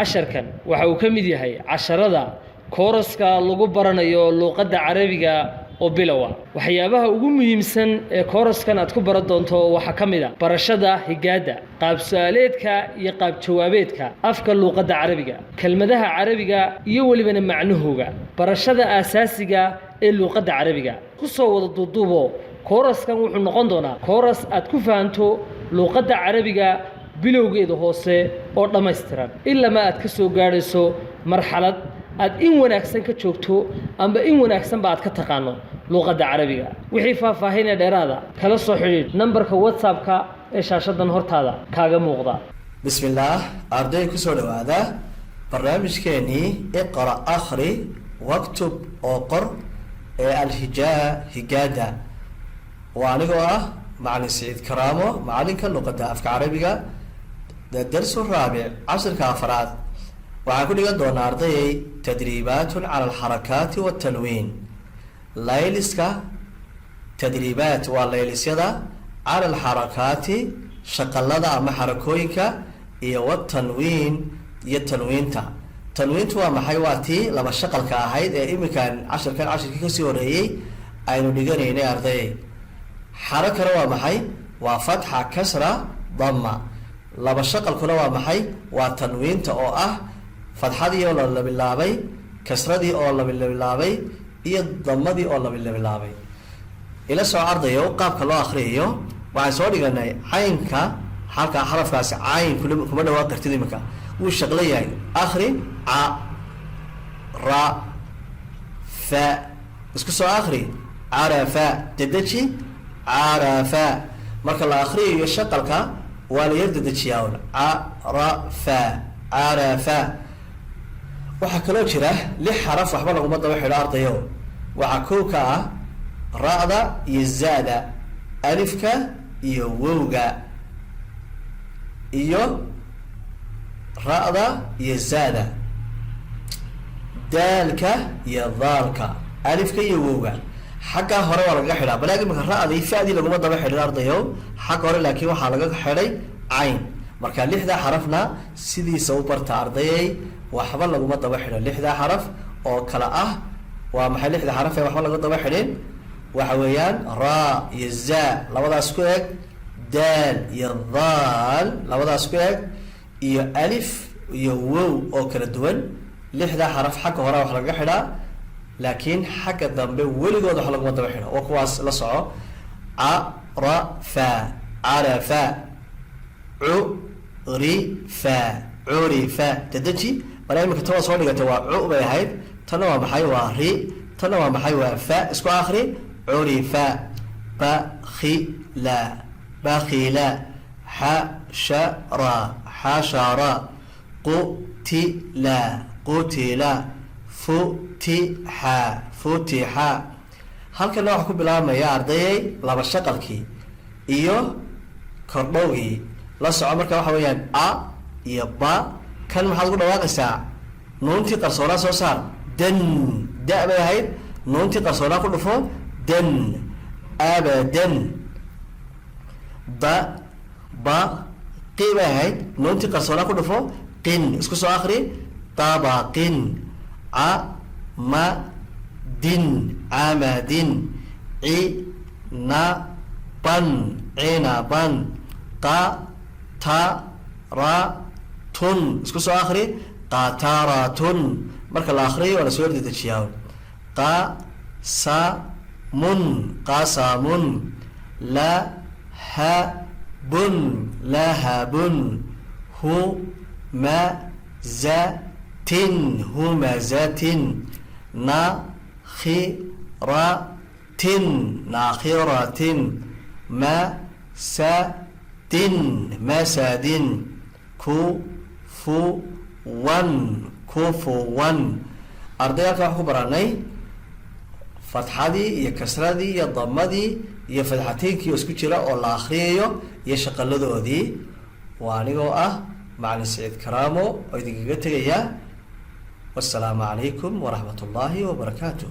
casharkan waxa uu ka mid yahay casharada kooraska lagu baranayo luqadda carabiga oo bilowa waxyaabaha ugu muhiimsan ee kooraskan aad ku baran doonto waxa ka mid ah barashada higaada qaab su'aaleedka iyo qaab jawaabeedka afka luqadda carabiga kelmadaha carabiga iyo walibana macnahooga barashada aasaasiga ee luqadda carabiga ku soo wada duuduubo kooraskan wuxuu noqon doonaa kooras aad ku fahanto luqadda carabiga bilowgeeda hoose oo dhammaystiran ilaa ma aad ka soo gaadhayso marxalad aad in wanaagsan ka joogto amba in wanaagsan ba aad ka taqaano luqadda carabiga wixii faahfaahinaya dheeraada kala soo xidhiidh nambarka whatsappka ee shaashadan hortaada kaaga muuqda bismillaah arday ku soo dhawaada barnaamijkeenii iqra akhri waktub oo qor ee alhijaa higaada waa anigoo ah macalin Saciid Karaamo macalinka luqadda afka carabiga darsu raabic casharka afraad waxaan ku dhigan doonaa ardayay tadriibaatun cala alxarakaati watanwiin layliska tadriibaat waa laylisyada cala alxarakaati shaqalada ama xarakooyinka iyo watanwiin iyo tanwiinta tanwiintu waa maxay waa tii laba shaqalka ahayd ee iminkaan casharkii kasii horeeyey aynu dhiganaynay ardayay xarakana waa maxay waa fatxa kasra damma laba shaqalkuna waa maxay waa tanwiinta oo ah fatxadii oo la bilaabay kasradii oo la bilaabay iyo damadii oo la bilaabay ila soo ardayo qaabka loo akhriyo waxaan soo dhiganay caynka halka xarafkaasi cayn kuma dhawaaq kartid imika wuu shaqlo yahay akhri a ra fa isku soo akhri arafa tadaji arafa marka la akhriyo shaqalka waa la yar dadajiyaa arafa arafa waxaa kaloo jira 6 xaraf waxba laguma daba xidho ardayo waxaa kow ka ah ra'da iyo zaada alifka iyo wowga iyo ra'da iyo zaada daalka iyo daalka alifka iyo wowga xagga hore waa laga xidhaa balaaga marka ra'da iyo fa'di laguma daba xidhin ardayo xagga hore laakiin waxaa laga xidhay cayn marka 6da xarafna sidiisa u barta ardayay waxba laguma daba xidho 6da xaraf oo kala ah waa maxay 6da xaraf ee waxba laga daba xidhin waxa weeyaan ra iyo za labadaas ku eg dal iyo dal labadaas ku eg iyo alif iyo wow oo kala duwan 6da xaraf xagga hore wax laga xidhaa laakiin xagga dambe weligood wax laguma daba xidho oo kuwaas la soco a ra fa arafa u ri fa urifa tadaji marka imika tawa soo dhigata waa u bay ahayd tan waa maxay waa ri tan waa maxay waa fa isku akhri urifa bakhila bakhila hashara hashara qutila qutila futiha futiha halkan waxa ku bilaabmaya ardayay laba shaqalkii iyo kordhowgii la soco marka waxa weeyaan a iyo ba kan maxaad ku dhawaaqaysaa nuuntii qarsoona soo saar dan da bay ahayd nuuntii qarsoona ku dhufo dan abadan ba qi bay ahayd nuuntii qarsoona ku dhufo qin isku soo akhri tabaqin ma din amadin ban inaban tun isku soo akhri qataratun marka la akhriyo waa la soo dedejiyaa qasamun qasamun lahabun lahabun humazatin humazatin nakhiratin nakhiratin masadin masadin kufuwan kufuwan ardayalka waxaan ku baranay fatxadii iyo kasradii iyo damadii iyo fadxateynkii oo isku jira oo la akhriyayo iyo shaqaladoodii waa anigoo ah macalin Saciid Karaamo oo idinkaga tegaya wassalaamu calaykum waraxmat ullaahi wabarakaatuh